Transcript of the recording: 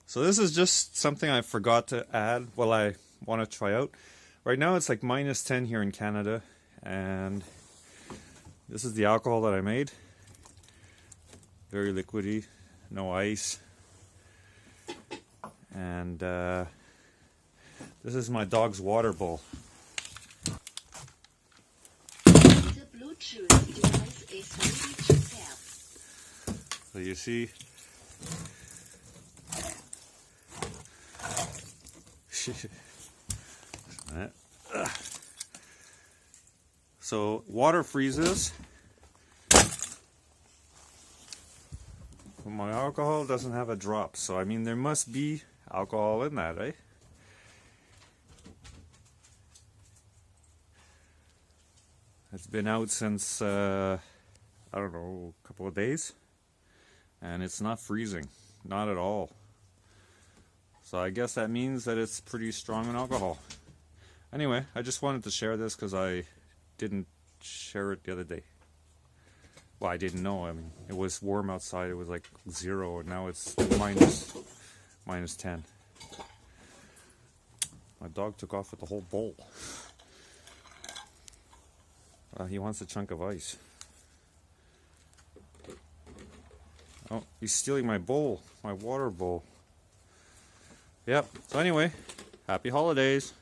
So this is just something I forgot to add. Well, I want to try out. Right now it's like -10 here in Canada, and this is the alcohol that I made. Very liquidy, no ice. And this is my dog's water bowl. The Bluetooth device is ready to pair. So you see, so water freezes, but my alcohol doesn't have a drop, so I mean there must be alcohol in that, eh? It's been out since I don't know, a couple of days, and it's not freezing, not at all. So I guess that means that it's pretty strong in alcohol. Anyway, I just wanted to share this because I didn't share it the other day. Well, I didn't know. I mean, it was warm outside. It was like 0, and now it's -10. My dog took off with the whole bowl. He wants a chunk of ice. Oh, he's stealing my bowl, my water bowl. Yep. So anyway, happy holidays.